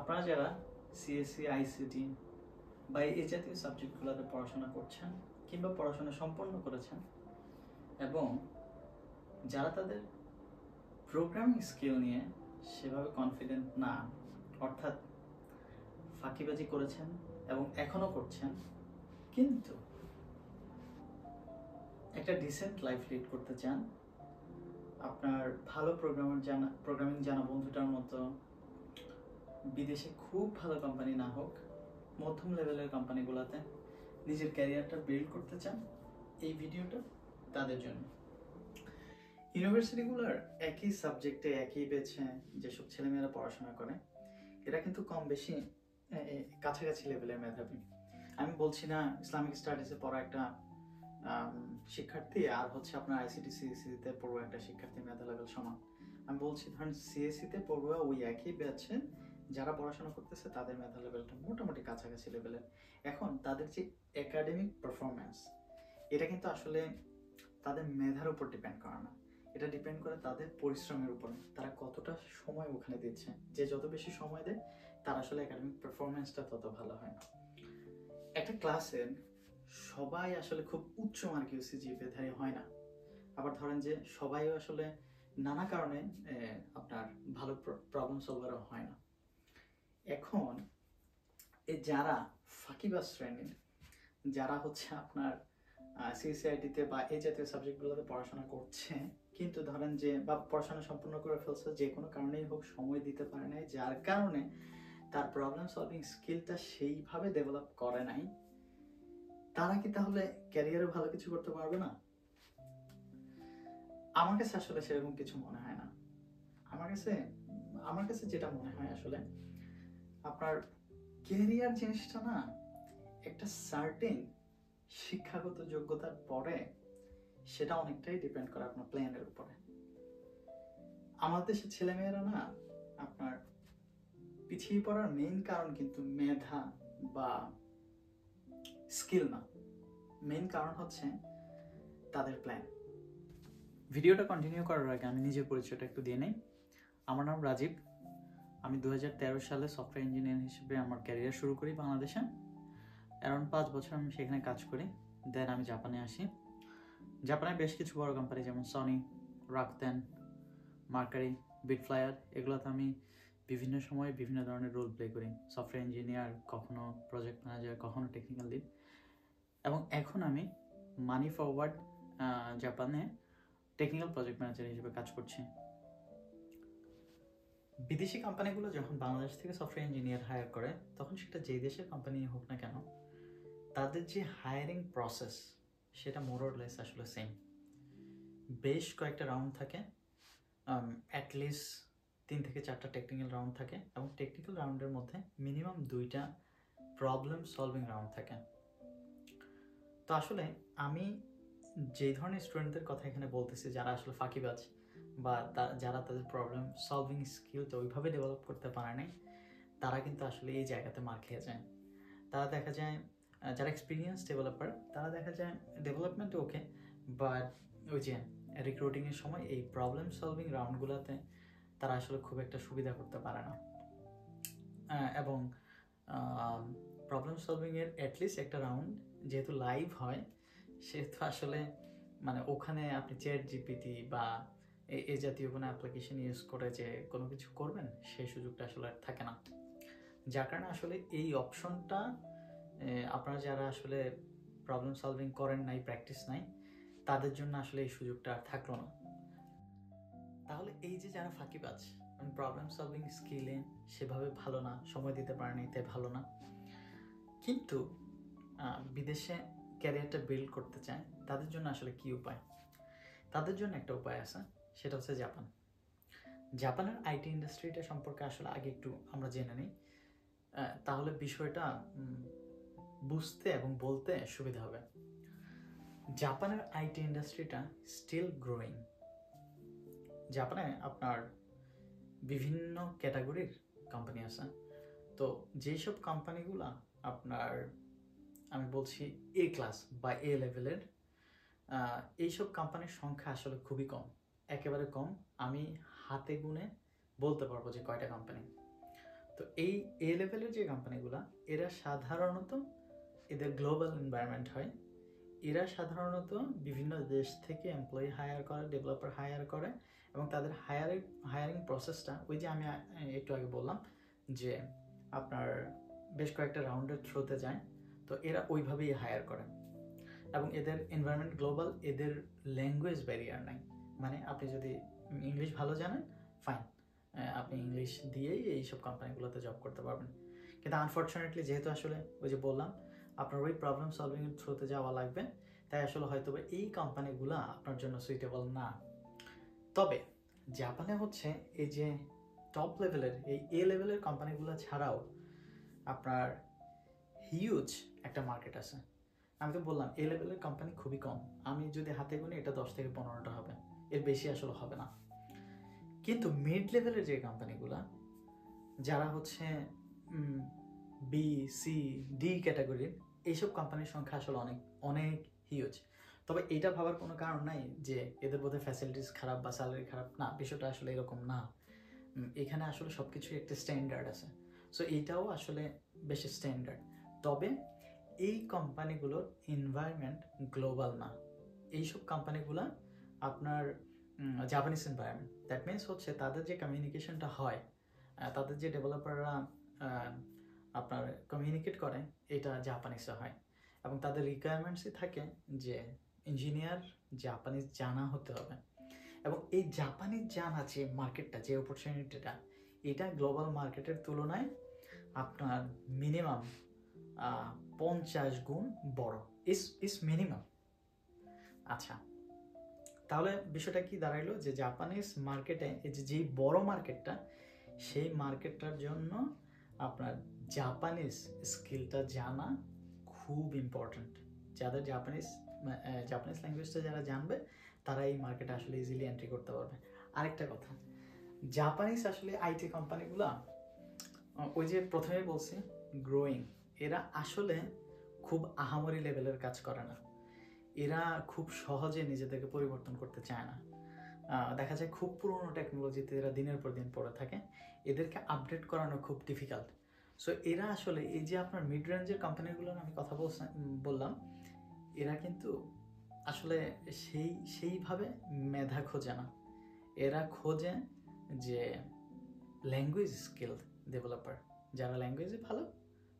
আপনারা যারা CSC, ICT বা এই জাতীয় সাবজেক্টগুলোতে পড়াশোনা করছেন কিংবা পড়াশোনা সম্পন্ন করেছেন এবং যারা তাদের প্রোগ্রামিং স্কিল নিয়ে সেভাবে কনফিডেন্ট না, অর্থাৎ ফাঁকিবাজি করেছেন এবং এখনও করছেন, কিন্তু একটা ডিসেন্ট লাইফ লিড করতে চান, আপনার ভালো প্রোগ্রামিং জানা বন্ধুটার মতো বিদেশে খুব ভালো কোম্পানি না হোক, মধ্যম লেভেলের কোম্পানিগুলোতে নিজের ক্যারিয়ারটা বিল্ড করতে চান, এই ভিডিওটা তাদের জন্য। ইউনিভার্সিটিগুলোর একই সাবজেক্টে একই বেছে যেসব ছেলেমেয়েরা পড়াশোনা করে, এরা কিন্তু কম বেশি কাছাকাছি লেভেলের মেধাবী। আমি বলছি না ইসলামিক স্টাডিজে পড়া একটা শিক্ষার্থী আর হচ্ছে আপনার আইসিটি সিএসসিতে পড়ুয়া একটা শিক্ষার্থী মেধা লেভেল সমান। আমি বলছি ধরেন সিএসসিতে পড়ুয়া ওই একই ব্যাচে যারা পড়াশোনা করতেছে তাদের মেধা লেভেলটা মোটামুটি কাছাকাছি লেভেলের। এখন তাদের যে একাডেমিক পারফরমেন্স, এটা কিন্তু আসলে তাদের মেধার উপর ডিপেন্ড করে না, এটা ডিপেন্ড করে তাদের পরিশ্রমের উপর, তারা কতটা সময় ওখানে দিচ্ছে। যে যত বেশি সময় দেয় তার আসলে একাডেমিক পারফরমেন্সটা তত ভালো হয়। একটা ক্লাসের সবাই আসলে খুব উচ্চ মার্ক ইউসিজিপিএধারী হয় না, আবার ধরেন যে সবাইও আসলে নানা কারণে আপনার ভালো প্রবলেম সলভারও হয় না। এখন এই যারা ফাঁকিবাজ শ্রেণীর, যারা হচ্ছে আপনার সিএসসিআইটিতে বা এই জাতীয় সাবজেক্টগুলোতে পড়াশোনা করছে, কিন্তু ধরেন যে বা পড়াশোনা সম্পূর্ণ করে ফেলছে, যে কোনো কারণেই হোক সময় দিতে পারে নাই, যার কারণে তার প্রবলেম সলভিং স্কিলটা সেইভাবে ডেভেলপ করে নাই, তারা কি তাহলে ক্যারিয়ারে ভালো কিছু করতে পারবে না? আমার কাছে আসলে সেরকম কিছু মনে হয় না। আমার কাছে যেটা মনে হয় আসলে আপনার ক্যারিয়ার জিনিসটা না একটা সার্টেন শিক্ষাগত যোগ্যতার পরে সেটা অনেকটাই ডিপেন্ড করে আপনার প্ল্যানের উপরে। আমাদের দেশের ছেলেমেয়েরা না আপনার পিছিয়ে পড়ার মেইন কারণ কিন্তু মেধা বা স্কিল না, মেইন কারণ হচ্ছে তাদের প্ল্যান। ভিডিওটা কন্টিনিউ করার আগে আমি নিজের পরিচয়টা একটু দিয়ে নেই। আমার নাম রাজীব। আমি 2013 সালে সফটওয়্যার ইঞ্জিনিয়ার হিসেবে আমার ক্যারিয়ার শুরু করি বাংলাদেশে। অ্যারাউন্ড 5 বছর আমি সেখানে কাজ করি, দেন আমি জাপানে আসি। জাপানে বেশ কিছু বড় কোম্পানি যেমন সনি, রাকতেন, মার্কারি, বিটফ্লায়ার, এগুলোতে আমি বিভিন্ন সময়ে বিভিন্ন ধরনের রোল প্লে করি। সফটওয়্যার ইঞ্জিনিয়ার, কখনো প্রজেক্ট ম্যানেজার, কখনো টেকনিক্যাল লিড। এবং এখন আমি মানি ফরওয়ার্ড জাপানে টেকনিক্যাল প্রজেক্ট ম্যানেজার হিসেবে কাজ করছি। বিদেশি কোম্পানিগুলো যখন বাংলাদেশ থেকে সফটওয়্যার ইঞ্জিনিয়ার হায়ার করে, তখন সেটা যেই দেশের কোম্পানি হোক না কেন, তাদের যে হায়ারিং প্রসেস সেটা মোরলেস আসলে সেম। বেশ কয়েকটা রাউন্ড থাকে, অ্যাটলিস্ট 3 থেকে 4টা টেকনিক্যাল রাউন্ড থাকে, এবং টেকনিক্যাল রাউন্ডের মধ্যে মিনিমাম 2টা প্রবলেম সলভিং রাউন্ড থাকে। তো আসলে আমি যে ধরনের স্টুডেন্টদের কথা এখানে বলতেছি, যারা আসলে ফাঁকিবাজ বা যারা তাদের প্রবলেম সলভিং স্কিলটা ওইভাবে ডেভেলপ করতে পারে নাই, তারা কিন্তু আসলে এই জায়গাতে মার খেয়ে যায়। তারা দেখা যায় যারা এক্সপিরিয়েন্স ডেভেলপার, তারা দেখা যায় ডেভেলপমেন্ট ওকে, বাট ওই যে রিক্রুটিংয়ের সময় এই প্রবলেম সলভিং রাউন্ডগুলোতে তারা আসলে খুব একটা সুবিধা করতে পারে না। এবং প্রবলেম সলভিংয়ের অ্যাটলিস্ট একটা রাউন্ড যেহেতু লাইভ হয়, সেহেতু আসলে মানে ওখানে আপনি চ্যাট জিপিটি বা এই জাতীয় কোনো অ্যাপ্লিকেশন ইউজ করে যে কোনো কিছু করবেন, সেই সুযোগটা আসলে আর থাকে না। যার কারণে আসলে এই অপশনটা আপনারা যারা আসলে প্রবলেম সলভিং করেন নাই, প্র্যাকটিস নাই, তাদের জন্য আসলে এই সুযোগটা আর থাকলো না। তাহলে এই যে যারা ফাঁকিবাজ, প্রবলেম সলভিং স্কিলে সেভাবে ভালো না, সময় দিতে পারে নাই তাই ভালো না, কিন্তু বিদেশে ক্যারিয়ারটা বিল্ড করতে চায়, তাদের জন্য আসলে কি উপায়? তাদের জন্য একটা উপায় আছে, সেটা হচ্ছে জাপান। জাপানের আইটি ইন্ডাস্ট্রিটা সম্পর্কে আসলে আগে একটু আমরা জেনে নিই, তাহলে বিষয়টা বুঝতে এবং বলতে সুবিধা হবে। জাপানের আইটি ইন্ডাস্ট্রিটা স্টিল গ্রোয়িং। জাপানে আপনার বিভিন্ন ক্যাটাগরির কোম্পানি আছে। তো যেসব কোম্পানিগুলো আপনার আমি বলছি এ ক্লাস বা এ লেভেলের, এইসব কোম্পানির সংখ্যা আসলে খুবই কম, একেবারে কম। আমি হাতে গুনে বলতে পারবো যে কয়টা কোম্পানি। তো এই এ লেভেলের যে কোম্পানিগুলো, এরা সাধারণত এদের গ্লোবাল এনভায়রনমেন্ট হয়, এরা সাধারণত বিভিন্ন দেশ থেকে এমপ্লয়ি হায়ার করে, ডেভেলপার হায়ার করে, এবং তাদের হায়ারিং প্রসেসটা ওই যে আমি একটু আগে বললাম যে আপনার বেশ কয়েকটা রাউন্ডের থ্রুতে যায়, তো এরা ওইভাবেই হায়ার করে। এবং এদের এনভায়রনমেন্ট গ্লোবাল, এদের ল্যাঙ্গুয়েজ ব্যারিয়ার নাই, মানে আপনি যদি ইংলিশ ভালো জানেন ফাইন, আপনি ইংলিশ দিয়েই এইসব কোম্পানিগুলোতে জব করতে পারবেন। কিন্তু আনফর্চুনেটলি যেহেতু আসলে ওই যে বললাম আপনার ওই প্রবলেম সলভিংয়ের থ্রুতে যাওয়া লাগবে, তাই আসলে হয়তো এই কোম্পানিগুলো আপনার জন্য সুইটেবল না। তবে জাপানে হচ্ছে এই যে টপ লেভেলের এই এ লেভেলের কোম্পানিগুলো ছাড়াও আপনার হিউজ একটা মার্কেট আছে। আমি তো বললাম এ লেভেলের কোম্পানি খুবই কম, আমি যদি হাতে গুনি এটা 10 থেকে 15টা হবে, এর বেশি আসলে হবে না। কিন্তু মিড লেভেলের যে কোম্পানিগুলা, যারা হচ্ছে বি সি ডি ক্যাটাগরির, এইসব কোম্পানির সংখ্যা আসলে অনেক অনেক হিউজ। তবে এটা ভাবার কোনো কারণ নাই যে এদের বোধহয় ফ্যাসিলিটিস খারাপ বা স্যালারি খারাপ, না, বিষয়টা আসলে এরকম না। এখানে আসলে সব কিছুই একটা স্ট্যান্ডার্ড আছে, সো এইটাও আসলে বেশ স্ট্যান্ডার্ড। তবে এই কোম্পানিগুলোর এনভায়রনমেন্ট গ্লোবাল না, এইসব কোম্পানিগুলো আপনার জাপানিজ এনভায়রনমেন্ট। দ্যাট মিনস হচ্ছে তাদের যে কমিউনিকেশনটা হয়, তাদের যে ডেভেলপাররা আপনার কমিউনিকেট করে, এটা জাপানিজে হয়, এবং তাদের রিকোয়ারমেন্টসই থাকে যে ইঞ্জিনিয়ার জাপানিজ জানা হতে হবে। এবং এই জাপানিজ জানা যে মার্কেটটা, যে অপরচুনিটিটা, এটা গ্লোবাল মার্কেটের তুলনায় আপনার মিনিমাম 50 গুণ বড়, ইস মিনিমাম। আচ্ছা, তাহলে বিষয়টা কি দাঁড়াইলো যে জাপানিজ মার্কেটে এই যে বড় মার্কেটটা, সেই মার্কেটটার জন্য আপনার জাপানিজ স্কিলটা জানা খুব ইম্পর্ট্যান্ট। যাদের জাপানিজ ল্যাঙ্গুয়েজটা যারা জানবে, তারা এই মার্কেটে আসলে ইজিলি এন্ট্রি করতে পারবে। আরেকটা কথা, জাপানিজ আসলে আইটি কোম্পানিগুলো ওই যে প্রথমে বলছি গ্রোয়িং, এরা আসলে খুব আহামরি লেভেলের কাজ করে না, এরা খুব সহজে নিজেদেরকে পরিবর্তন করতে চায় না। দেখা যায় খুব পুরনো টেকনোলজিতে এরা দিনের পর দিন পড়ে থাকে, এদেরকে আপডেট করানো খুব ডিফিকাল্ট। সো এরা আসলে এই যে আপনার মিড রেঞ্জের কোম্পানিগুলোর আমি কথা বললাম, এরা কিন্তু আসলে সেইভাবে মেধা খোঁজে না, এরা খোঁজে যে ল্যাঙ্গুয়েজ স্কিল ডেভেলপার, যারা ল্যাঙ্গুয়েজে ভালো,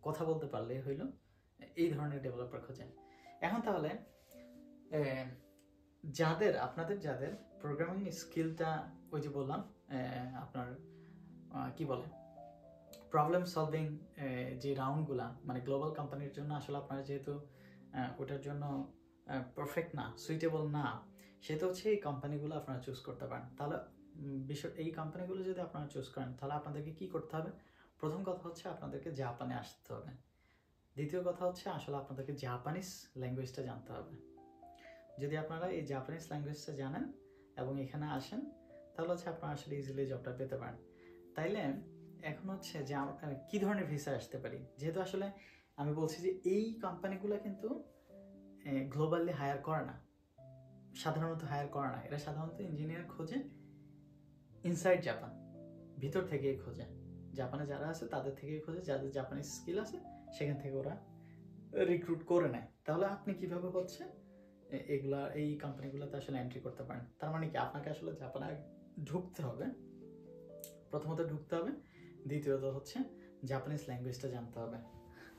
কথা বলতে পারলেই হইল, এই ধরনের ডেভেলপার খোঁজে। এখন তাহলে আপনাদের যাদের প্রোগ্রামিং স্কিলটা ওই যে বললাম আপনার কি বলে প্রবলেম সলভিং যে রাউন্ডগুলা, মানে গ্লোবাল কোম্পানির জন্য আসলে আপনারা যেহেতু ওটার জন্য পারফেক্ট না, সুইটেবল না, সেটা হচ্ছে এই কোম্পানিগুলো আপনারা চুজ করতে পারেন। তাহলে এই কোম্পানিগুলো যদি আপনারা চুজ করেন, তাহলে আপনাদেরকে কি করতে হবে? প্রথম কথা হচ্ছে আপনাদেরকে জাপানে আসতে হবে। দ্বিতীয় কথা হচ্ছে আসলে আপনাদেরকে জাপানিজ ল্যাঙ্গুয়েজটা জানতে হবে। যদি আপনারা এই জাপানিজ ল্যাঙ্গুয়েজটা জানেন এবং এখানে আসেন, তাহলে হচ্ছে আপনারা আসলে ইজিলি জবটা পেতে পারেন। তাইলে এখন হচ্ছে যে কি ধরনের ভিসা আসতে পারি, যেহেতু আসলে আমি বলছি যে এই কোম্পানিগুলো কিন্তু গ্লোবালি হায়ার করে না, সাধারণত হায়ার করে না, এরা সাধারণত ইঞ্জিনিয়ার খোঁজে ইনসাইড জাপান, ভিতর থেকেই খোঁজে, জাপানে যারা আছে তাদের থেকেই খোঁজে, যাদের জাপানিজ স্কিল আছে সেখান থেকে ওরা রিক্রুট করে নেয়। তাহলে আপনি কিভাবে হচ্ছে এই কোম্পানিগুলোতে আসলে এন্ট্রি করতে পারেন? তার মানে কি আপনাকে আসলে জাপানে ঢুকতে হবে, প্রথমত ঢুকতে হবে, দ্বিতীয়ত হচ্ছে জাপানিজ ল্যাঙ্গুয়েজটা জানতে হবে।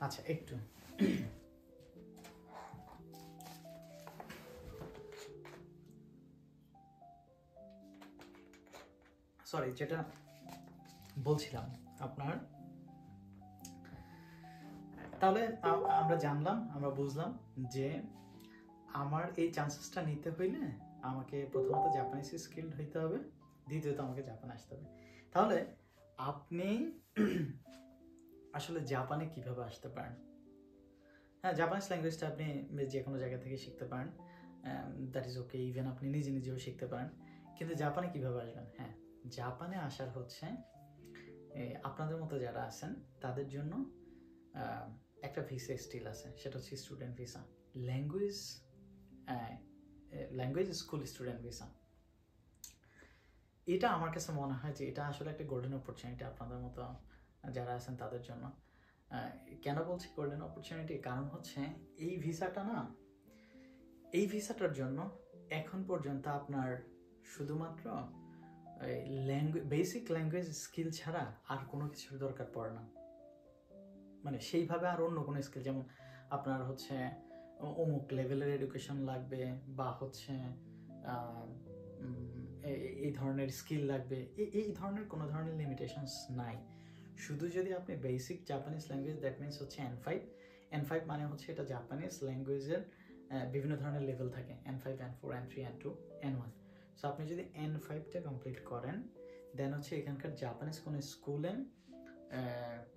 আচ্ছা, একটু সরি, যেটা বলছিলাম আপনার, তাহলে আমরা জানলাম, আমরা বুঝলাম যে আমার এই চান্সেসটা নিতে হইলে আমাকে প্রথমত জাপানিজ স্কিলড হইতে হবে, দ্বিতীয়ত আমাকে জাপানে আসতে হবে। তাহলে আপনি আসলে জাপানে কিভাবে আসতে পারেন? হ্যাঁ, জাপানিজ ল্যাঙ্গুয়েজটা আপনি যে কোনো জায়গা থেকে শিখতে পারেন, দ্যাট ইজ ওকে, ইভেন আপনি নিজেও শিখতে পারেন। কিন্তু জাপানে কিভাবে আসবেন? হ্যাঁ, জাপানে আসার হচ্ছে আপনাদের মতো যারা আছেন তাদের জন্য একটা ভিসা স্টিল আছে, সেটা হচ্ছে student visa, language school student visa. এটা আমার কাছে মনে হয় যে এটা আসলে একটা গোল্ডেন অপরচুনিটি আপনাদের মতো যারা আছেন তাদের জন্য। কেন বলছি গোল্ডেন অপরচুনিটি, কারণ হচ্ছে এই ভিসাটার জন্য এখন পর্যন্ত আপনার শুধুমাত্র বেসিক ল্যাঙ্গুয়েজ স্কিল ছাড়া আর কোনো কিছুর দরকার পড়ে না। মানে সেইভাবে আর অন্য কোনো স্কিল, যেমন আপনার হচ্ছে অমুক লেভেলের এডুকেশন লাগবে বা হচ্ছে এই ধরনের স্কিল লাগবে, এই ধরনের কোনো ধরনের লিমিটেশনস নাই। শুধু যদি আপনি basic Japanese language, that means হচ্ছে N5 মানে হচ্ছে এটা জাপানিজ ল্যাঙ্গুয়েজের বিভিন্ন ধরনের লেভেল থাকে, N5, N4, N3, N2, N1। So আপনি যদি N5টা কমপ্লিট করেন, দেন হচ্ছে এখানকার জাপানিজ কোনো স্কুলে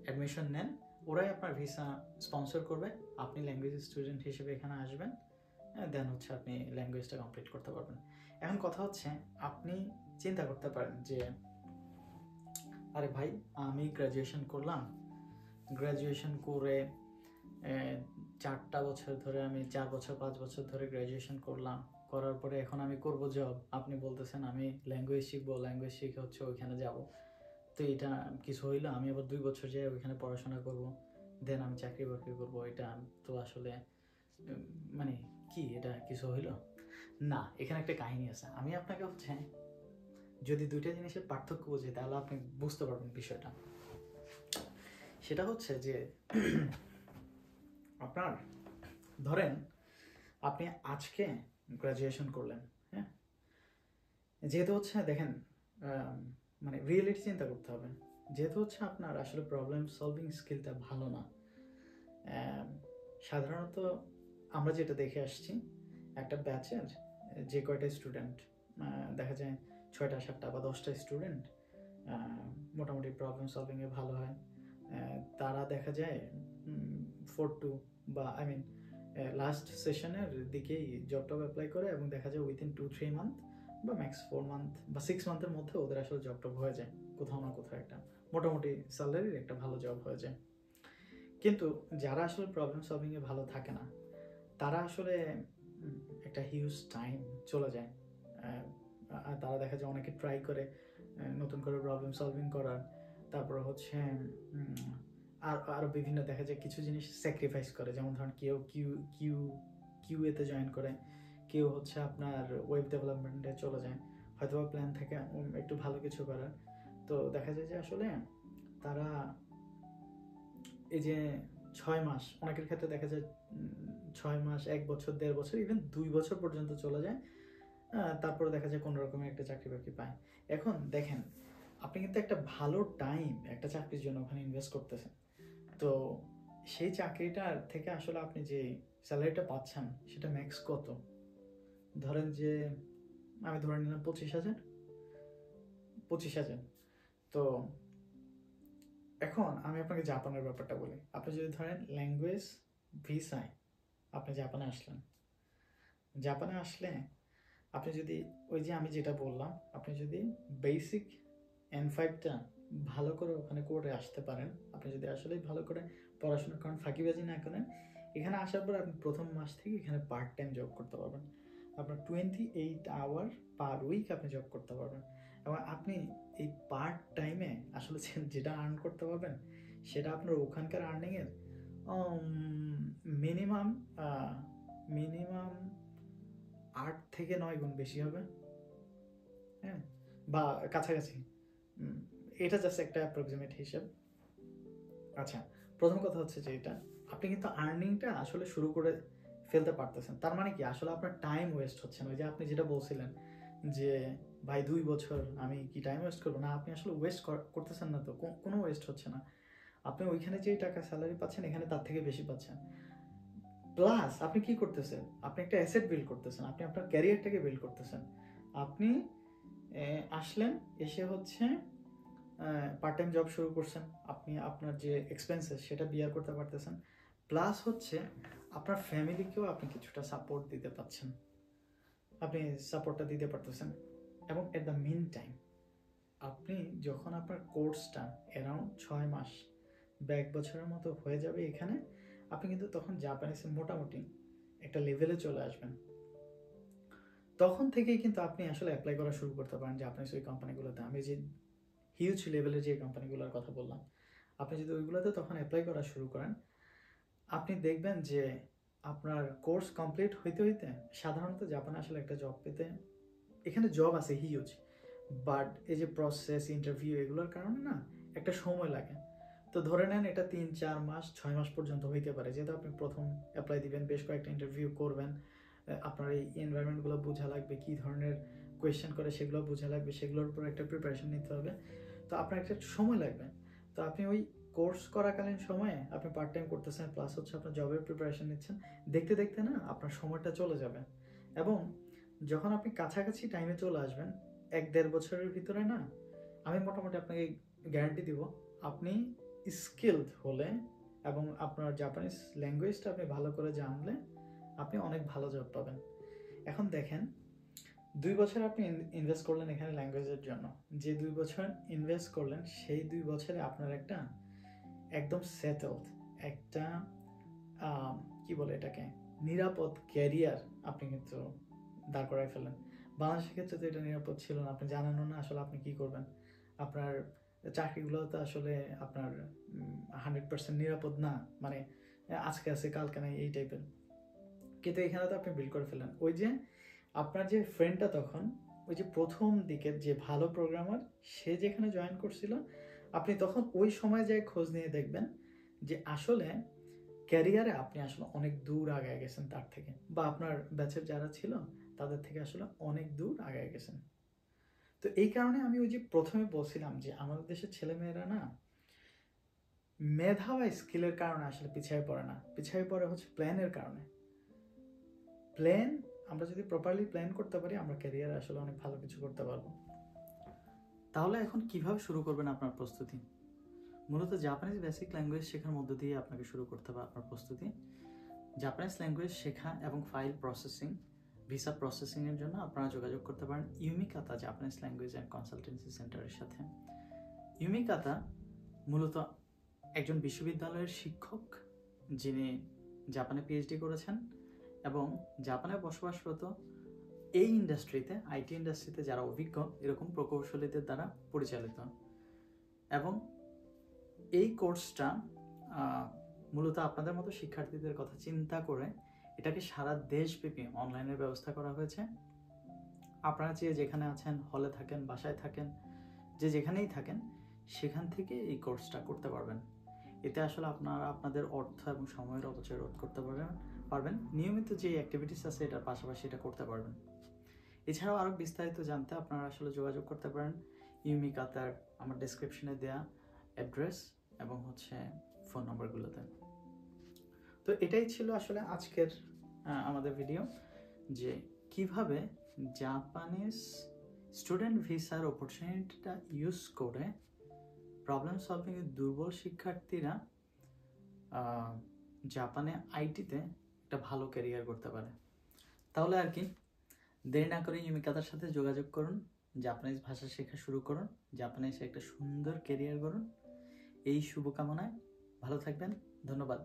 অ্যাডমিশন নেন, ওরাই আপনার ভিসা স্পন্সর করবে, আপনি ল্যাঙ্গুয়েজ স্টুডেন্ট হিসেবে এখানে আসবেন, দেন হচ্ছে আপনি ল্যাঙ্গুয়েজটা কমপ্লিট করতে পারবেন। এখন কথা হচ্ছে, আপনি চিন্তা করতে পারেন যে আরে ভাই, আমি গ্র্যাজুয়েশন করলাম, গ্র্যাজুয়েশন করে 4 বছর ধরে আমি 4 বছর 5 বছর ধরে গ্র্যাজুয়েশন করলাম, করার পরে এখন আমি করব জব। আপনি বলতেছেন আমি ল্যাঙ্গুয়েজ শিখবো, ল্যাঙ্গুয়েজ শিখে হচ্ছে ওইখানে যাব, তো এটা কিছু হইলো? আমি আবার 2 বছর যাই ওইখানে পড়াশোনা করব, দেন আমি চাকরি বাকরি করবো, এটা তো আসলে মানে কি, এটা কিছু হইলো না? এখানে একটা কাহিনী আছে। আমি আপনাকে হচ্ছে যদি দুইটা জিনিসের পার্থক্য বুঝি, তাহলে আপনি বুঝতে পারবেন বিষয়টা। সেটা হচ্ছে যে আপনার ধরেন আপনি আজকে গ্রাজুয়েশন করলেন, হ্যাঁ, যেহেতু হচ্ছে দেখেন মানে রিয়েলিটি চিন্তা করতে হবে, যেহেতু হচ্ছে আপনার আসলে প্রবলেম সলভিং স্কিলটা ভালো না। সাধারণত আমরা যেটা দেখে আসছি, একটা ব্যাচের যে কয়টা স্টুডেন্ট দেখা যায় 6টা 7টা বা 10টা স্টুডেন্ট মোটামুটি প্রবলেম সলভিংয়ে ভালো হয়, তারা দেখা যায় 4-2 বা লাস্ট সেশনের দিকেই জবটব অ্যাপ্লাই করে, এবং দেখা যায় উইথিন 2-3 মান্থ বা ম্যাক্স 4 মান্থ বা 6 মান্থের মধ্যে ওদের আসলে জবটব হয়ে যায়, কোথাও না কোথাও একটা মোটামুটি স্যালারির একটা ভালো জব হয়ে যায়। কিন্তু যারা আসলে প্রবলেম সলভিংয়ে ভালো থাকে না, তারা আসলে একটা হিউজ টাইম চলে যায়। তারা দেখা যায় অনেকে ট্রাই করে নতুন করে প্রবলেম সলভিং করার, তারপর হচ্ছে আরও বিভিন্ন দেখা যায় কিছু জিনিস স্যাক্রিফাইস করে, যেমন ধরেন কেউ কিউএতে জয়েন করে, কেউ হচ্ছে আপনার ওয়েব ডেভেলপমেন্টে চলে যায়, হয়তো প্ল্যান থাকে একটু ভালো কিছু করার। তো দেখা যায় যে আসলে তারা এই যে 6 মাস, অনেকের ক্ষেত্রে দেখা যায় 6 মাস, 1 বছর, 1.5 বছর, ইভেন 2 বছর পর্যন্ত চলে যায়, তারপরে দেখা যায় কোনো রকমের একটা চাকরি বাকরি পায়। এখন দেখেন, আপনি কিন্তু একটা ভালো টাইম একটা চাকরির জন্য ওখানে ইনভেস্ট করতেছেন, তো সেই চাকরিটার থেকে আসলে আপনি যে স্যালারিটা পাচ্ছেন সেটা ম্যাক্স কত? ধরেন যে আমি ধরে নিলাম 25,000। তো এখন আমি আপনাকে জাপানের ব্যাপারটা বলি। আপনি যদি ধরেন ল্যাঙ্গুয়েজ ভিসায় আপনি জাপানে আসলেন, জাপানে আসলে আপনি যদি ওই যে আমি যেটা বললাম, আপনি যদি বেসিক N5টা ভালো করে ওখানে করে আসতে পারেন, আপনি যদি আসলে ভালো করে পড়াশোনা করেন, ফাঁকিবাজি না করেন, এখানে আসার পর আপনি প্রথম মাস থেকে এখানে পার্ট টাইম জব করতে পারবেন। আপনার 28 আওয়ার পার উইক আপনি জব করতে পারবেন, এবং আপনি এই পার্ট টাইমে আসলে যেটা আর্ন করতে পারবেন সেটা আপনার ওখানকার আর্নিংয়ের মিনিমাম 8 থেকে 9 গুণ বেশি হবে, হ্যাঁ, বা কাছাকাছি। এটা জাস্ট একটা অ্যাপ্রক্সিমেট হিসাব। আচ্ছা, প্রথম কথা হচ্ছে যে এটা আপনি কিন্তু আর্নিংটা আসলে শুরু করে ফেলতে পারতেছেন, তার মানে কি আসলে আপনার টাইম ওয়েস্ট হচ্ছে না। ওই যে আপনি যেটা বলছিলেন যে ভাই 2 বছর আমি কি টাইম ওয়েস্ট করবো, না, আপনি আসলে ওয়েস্ট করতেছেন না, তো কোনো ওয়েস্ট হচ্ছে না। আপনি ওইখানে যে টাকা স্যালারি পাচ্ছেন এখানে তার থেকে বেশি পাচ্ছেন, প্লাস আপনি কি করতেছেন, আপনি একটা অ্যাসেট বিল্ড করতেছেন, আপনি আপনার ক্যারিয়ারটাকে বিল্ড করতেছেন। আপনি আসলেন, এসে হচ্ছে পার্ট টাইম জব শুরু করছেন, আপনি আপনার যে এক্সপেন্সেস সেটা বিয়ার করতে পারতেছেন, প্লাস হচ্ছে আপনার ফ্যামিলিকেও আপনি কিছুটা সাপোর্ট দিতে পারছেন, আপনি সাপোর্টটা দিতে পারতেছেন। এবং এট দ্য মিন টাইম আপনি যখন আপনার কোর্সটা অ্যারাউন্ড 6 মাস বা 1 বছরের মতো হয়ে যাবে এখানে, আপনি কিন্তু তখন জাপানিসে মোটামুটি একটা লেভেলে চলে আসবেন। তখন থেকেই কিন্তু আপনি আসলে অ্যাপ্লাই করা শুরু করতে পারেন জাপানিস ওই কোম্পানিগুলোতে। আমি যে হিউজ লেভেলের যে কোম্পানিগুলোর কথা বললাম, আপনি যদি ওইগুলোতে তখন অ্যাপ্লাই করা শুরু করেন, আপনি দেখবেন যে আপনার কোর্স কমপ্লিট হইতে হইতে সাধারণত জাপানে আসলে একটা জব পেতে, এখানে জব আছে হিউজ, বাট এই যে প্রসেস ইন্টারভিউ এগুলোর কারণে না একটা সময় লাগে। তো ধরে নেন এটা 3-4 মাস 6 মাস পর্যন্ত হইতে পারে, যেহেতু আপনি প্রথম অ্যাপ্লাই দিবেন, বেশ কয়েকটা ইন্টারভিউ করবেন, আপনার এই এনভায়রনমেন্টগুলো বোঝা লাগবে, কী ধরনের কোয়েশ্চেন করে সেগুলো বোঝা লাগবে, সেগুলোর উপর একটা প্রিপারেশন নিতে হবে। তো আপনার একটা সময় লাগবে। তো আপনি ওই কোর্স করাকালীন সময়ে আপনি পার্ট টাইম করতেছেন, প্লাস হচ্ছে আপনার জবের প্রিপারেশন নিচ্ছেন, দেখতে দেখতে না আপনার সময়টা চলে যাবে। এবং যখন আপনি কাছাকাছি টাইমে চলে আসবেন 1-1.5 বছরের ভিতরে না, আমি মোটামুটি আপনাকে গ্যারান্টি দিব, আপনি স্কিলড হলে এবং আপনার জাপানিজ ল্যাঙ্গুয়েজটা আপনি ভালো করে জানলে আপনি অনেক ভালো জব পাবেন। এখন দেখেন 2 বছর আপনি ইনভেস্ট করলেন এখানে ল্যাঙ্গুয়েজের জন্য, যে 2 বছর ইনভেস্ট করলেন সেই 2 বছরে আপনার একটা একদম সেটেলড একটা কি বলে এটাকে নিরাপদ ক্যারিয়ার আপনি কিন্তু দাঁড় করাই ফেলেন। বাংলাদেশের ক্ষেত্রে তো এটা নিরাপদ ছিল না, আপনি জানেনও না আসলে আপনি কি করবেন। আপনার চাকরিগুলো তো আসলে আপনার 100% নিরাপদ না, মানে আজকে আছে কালকে নাই এই টাইপের। কিন্তু এখানে তো আপনি বিল্ড করে ফেলেন। ওই যে আপনার যে ফ্রেন্ডটা তখন ওই যে প্রথম দিকের যে ভালো প্রোগ্রামার, সে যেখানে জয়েন করছিল, আপনি তখন ওই সময় যায় খোঁজ নিয়ে দেখবেন যে আসলে ক্যারিয়ারে আপনি আসলে অনেক দূর আগায় গেছেন তার থেকে, বা আপনার ব্যাচের যারা ছিল তাদের থেকে আসলে অনেক দূর আগায় গেছেন। তো এই কারণে আমি ওই যে প্রথমে বলছিলাম যে আমাদের দেশের ছেলেমেয়েরা না মেধা বা স্কিলের কারণে আসলে পিছিয়ে পড়ে না, পিছিয়ে পড়ে হচ্ছে প্ল্যানের কারণে। প্ল্যান আমরা যদি প্রপারলি প্ল্যান করতে পারি, আমরা ক্যারিয়ারে আসলে অনেক ভালো কিছু করতে পারবো। তাহলে এখন কিভাবে শুরু করবেন আপনার প্রস্তুতি? মূলত জাপানিজ বেসিক ল্যাঙ্গুয়েজ শেখার মধ্য দিয়ে আপনাকে শুরু করতে হবে আপনার প্রস্তুতি। জাপানিজ ল্যাঙ্গুয়েজ শেখা এবং ফাইল প্রসেসিং, ভিসা প্রসেসিংয়ের জন্য আপনারা যোগাযোগ করতে পারেন ইউমিকাতা জাপানিজ ল্যাঙ্গুয়েজ অ্যান্ড কনসালটেন্সি সেন্টারের সাথে। ইউমিকাতা মূলত একজন বিশ্ববিদ্যালয়ের শিক্ষক, যিনি জাপানে পিএইচডি করেছেন এবং জাপানে বসবাসরত এই ইন্ডাস্ট্রিতে, আইটি ইন্ডাস্ট্রিতে যারা অভিজ্ঞ এরকম প্রকৌশলীদের দ্বারা পরিচালিত। এবং এই কোর্সটা মূলত আপনাদের মতো শিক্ষার্থীদের কথা চিন্তা করে এটাকে সারা দেশব্যাপী অনলাইনের ব্যবস্থা করা হয়েছে। আপনারা যে যেখানে আছেন, হলে থাকেন, বাসায় থাকেন, যে যেখানেই থাকেন, সেখান থেকে এই কোর্সটা করতে পারবেন। এতে আসলে আপনারা আপনাদের অর্থ এবং সময়ের অপচয় রোধ করতে পারবেন। নিয়মিত যে অ্যাক্টিভিটিস আছে এটার পাশাপাশি এটা করতে পারবেন। এছাড়াও আরও বিস্তারিত জানতে আপনারা আসলে যোগাযোগ করতে পারেন ইউমিকাতার আমার ডেসক্রিপশনে দেওয়া অ্যাড্রেস এবং হচ্ছে ফোন নম্বরগুলোতে। তো এটাই ছিল আসলে আজকের আমাদের ভিডিও, যে কিভাবে জাপানিজ স্টুডেন্ট ভিসার অপরচুনিটিটা ইউজ করে প্রবলেম সলভিংয়ের দুর্বল শিক্ষার্থীরা জাপানে আইটিতে একটা ভালো ক্যারিয়ার করতে পারে। তাহলে আর কি, দেরি না করে ইউমিকাতার সাথে যোগাযোগ করুন, জাপানিজ ভাষা শেখা শুরু করুন, জাপানে এসে একটা সুন্দর ক্যারিয়ার গড়ুন। এই শুভকামনায় ভালো থাকবেন। ধন্যবাদ।